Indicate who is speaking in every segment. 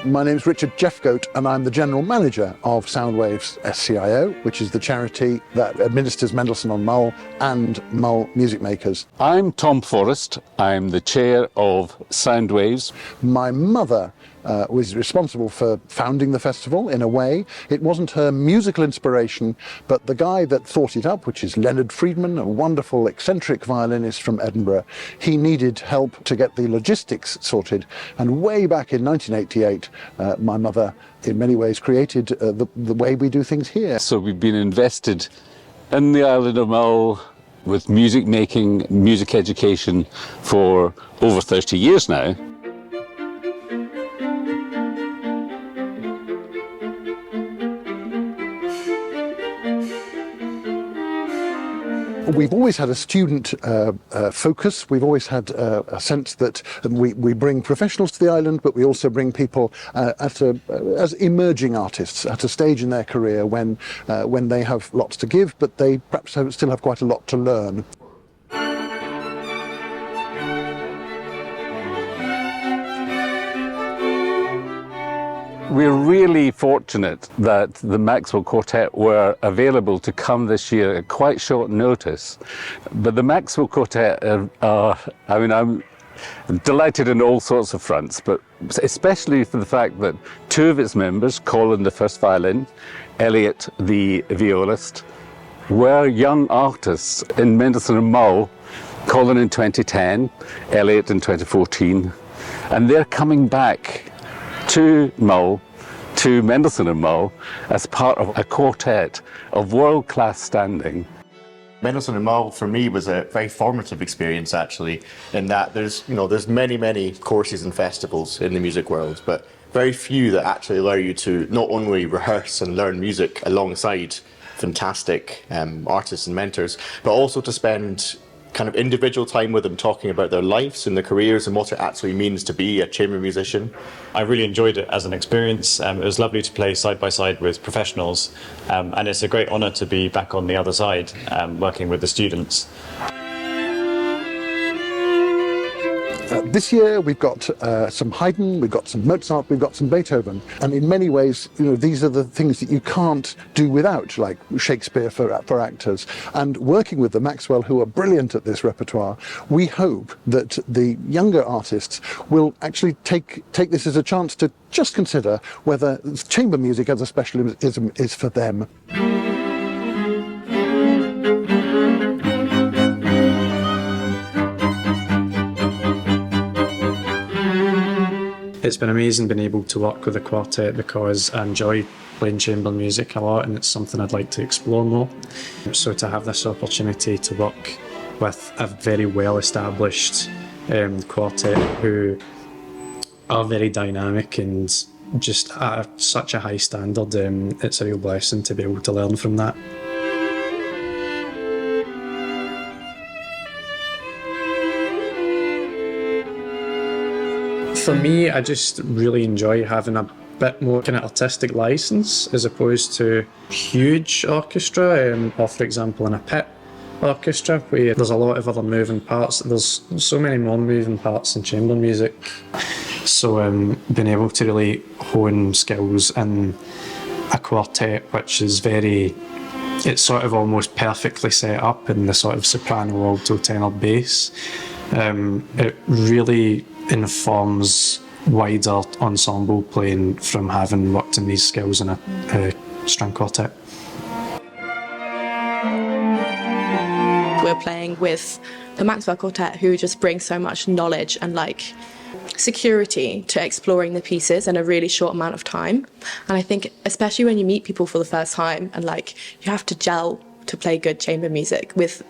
Speaker 1: My name's Richard Jeffcoat and I'm the General Manager of Soundwave's SCIO, which is the charity that administers Mendelssohn on Mull and Mull Music Makers.
Speaker 2: I'm Tom Forrest. I'm the Chair of Soundwaves.
Speaker 1: My mother was responsible for founding the festival in a way. It wasn't her musical inspiration, but the guy that thought it up, which is Leonard Friedman, a wonderful eccentric violinist from Edinburgh, he needed help to get the logistics sorted. And way back in 1988, my mother in many ways created the way we do things here.
Speaker 2: So we've been invested in the island of Mull with music making, music education for over 30 years now.
Speaker 1: We've always had a student focus. We've always had a sense that we bring professionals to the island, but we also bring people as emerging artists at a stage in their career when they have lots to give, but they perhaps still have quite a lot to learn.
Speaker 2: We're really fortunate that the Maxwell Quartet were available to come this year at quite short notice. But the Maxwell Quartet I'm delighted in all sorts of fronts, but especially for the fact that two of its members, Colin the first violin, Elliot the violist, were young artists in Mendelssohn and Mull, Colin in 2010, Elliot in 2014, and they're coming back to Mull, to Mendelssohn and Mull, as part of a quartet of world-class standing.
Speaker 3: Mendelssohn and Mull for me was a very formative experience, actually, in that there's many courses and festivals in the music world, but very few that actually allow you to not only rehearse and learn music alongside fantastic artists and mentors, but also to spend kind of individual time with them, talking about their lives and their careers and what it actually means to be a chamber musician.
Speaker 4: I really enjoyed it as an experience. It was lovely to play side by side with professionals, and it's a great honour to be back on the other side, working with the students.
Speaker 1: This year we've got some Haydn, we've got some Mozart, we've got some Beethoven, and in many ways, these are the things that you can't do without, like Shakespeare for actors. And working with the Maxwell, who are brilliant at this repertoire, we hope that the younger artists will actually take this as a chance to just consider whether chamber music as a specialism is for them.
Speaker 5: It's been amazing being able to work with the quartet because I enjoy playing chamber music a lot and it's something I'd like to explore more. So to have this opportunity to work with a very well-established quartet who are very dynamic and just at such a high standard, it's a real blessing to be able to learn from that. For me, I just really enjoy having a bit more kind of artistic license as opposed to huge orchestra, or for example in a pit orchestra where there's a lot of other moving parts. There's so many more moving parts in chamber music. So being able to really hone skills in a quartet which is it's sort of almost perfectly set up in the sort of soprano, alto, tenor, bass. It really informs wider ensemble playing from having worked in these skills in a string quartet.
Speaker 6: We're playing with the Maxwell Quartet, who just brings so much knowledge and security to exploring the pieces in a really short amount of time. And I think especially when you meet people for the first time and you have to gel to play good chamber music with,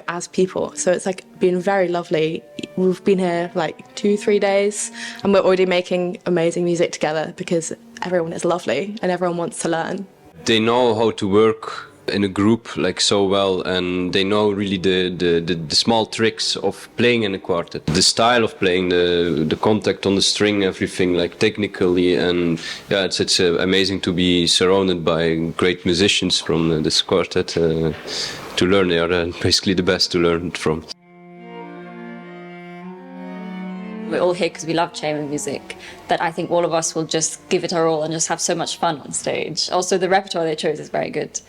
Speaker 6: as people. So it's been very lovely. We've been here 2-3 days and we're already making amazing music together because everyone is lovely and everyone wants to learn.
Speaker 7: They know how to work in a group so well, and they know really the small tricks of playing in a quartet, the style of playing, the contact on the string, everything technically, and yeah, it's amazing to be surrounded by great musicians from this quartet to learn. They are basically the best to learn from.
Speaker 8: all here because we love chamber music, that I think all of us will just give it our all and just have so much fun on stage. Also, the repertoire they chose is very good.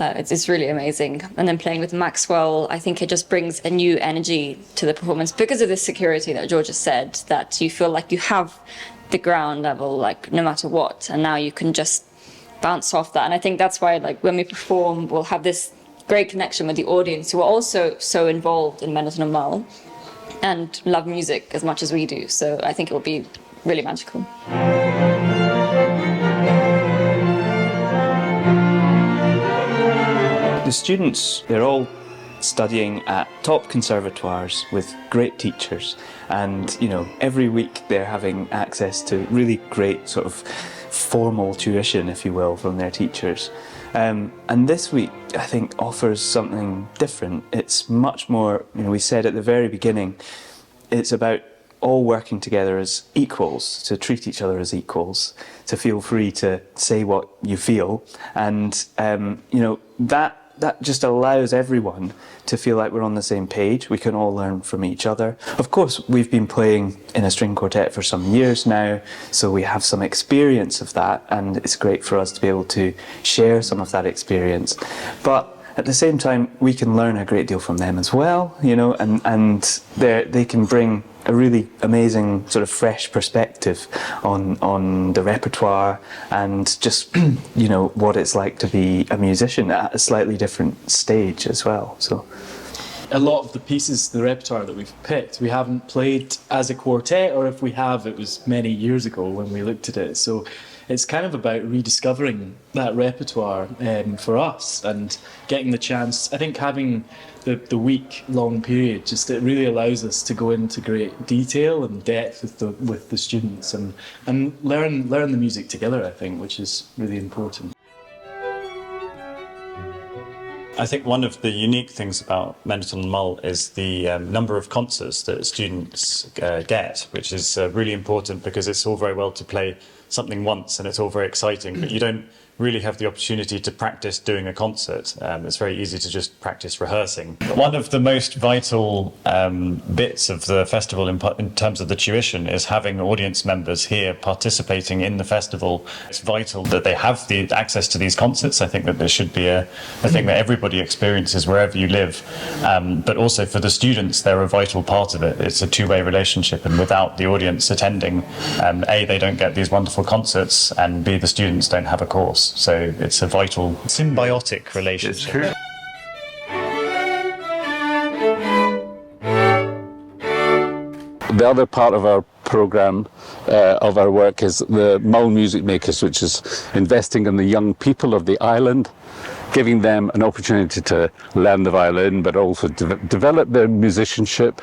Speaker 8: It's really amazing. And then playing with Maxwell, I think it just brings a new energy to the performance because of the security that George has said, that you feel like you have the ground level, like no matter what, and now you can just bounce off that. And I think that's why, like, when we perform, we'll have this great connection with the audience who are also so involved in Mendelssohn and Mull and love music as much as we do. So I think it will be really magical.
Speaker 9: The students, they're all studying at top conservatoires with great teachers, and every week they're having access to really great sort of formal tuition, if you will, from their teachers. And this week, I think, offers something different. It's much more, we said at the very beginning, it's about all working together as equals, to treat each other as equals, to feel free to say what you feel, and that just allows everyone to feel like we're on the same page. We can all learn from each other. Of course, we've been playing in a string quartet for some years now, so we have some experience of that, and it's great for us to be able to share some of that experience. But at the same time, we can learn a great deal from them as well, and they can bring a really amazing sort of fresh perspective on the repertoire and just what it's like to be a musician at a slightly different stage as well. So
Speaker 10: a lot of the pieces, the repertoire that we've picked, we haven't played as a quartet, or if we have, it was many years ago when we looked at it. So it's kind of about rediscovering that repertoire for us and getting the chance. I think having the week-long period, just it really allows us to go into great detail and depth with the students and learn the music together, I think, which is really important.
Speaker 4: I think one of the unique things about Mendelssohn and Mull is the number of concerts that students get, which is really important because it's all very well to play something once and it's all very exciting, but you don't really have the opportunity to practice doing a concert. It's very easy to just practice rehearsing. One of the most vital bits of the festival in terms of the tuition is having audience members here participating in the festival. It's vital that they have the access to these concerts. I think that there should be a thing that everybody experiences wherever you live. But also for the students, they're a vital part of it. It's a two-way relationship, and without the audience attending, A, they don't get these wonderful concerts, and B, the students don't have a course. So it's a vital symbiotic relationship.
Speaker 2: The other part of our programme, of our work, is the Mull Music Makers, which is investing in the young people of the island, giving them an opportunity to learn the violin, but also develop their musicianship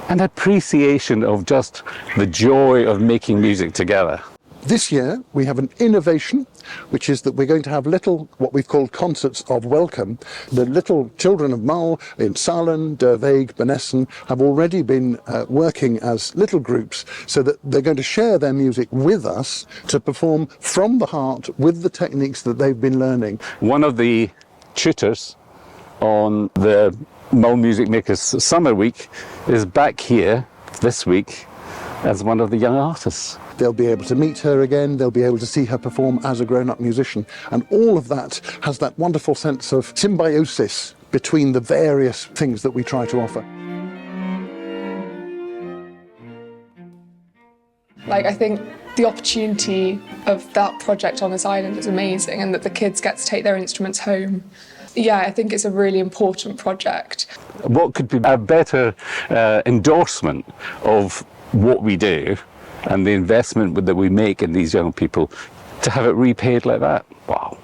Speaker 2: and appreciation of just the joy of making music together.
Speaker 1: This year we have an innovation, which is that we're going to have little, what we've called concerts of welcome. The little children of Mull in Saarland, Derweeg, Benessen have already been working as little groups, so that they're going to share their music with us to perform from the heart with the techniques that they've been learning.
Speaker 2: One of the tutors on the Mull Music Makers Summer Week is back here this week as one of the young artists.
Speaker 1: They'll be able to meet her again, they'll be able to see her perform as a grown-up musician, and all of that has that wonderful sense of symbiosis between the various things that we try to offer.
Speaker 11: I think the opportunity of that project on this island is amazing, and that the kids get to take their instruments home. Yeah, I think it's a really important project.
Speaker 2: What could be a better endorsement of what we do and the investment that we make in these young people, to have it repaid like that? Wow.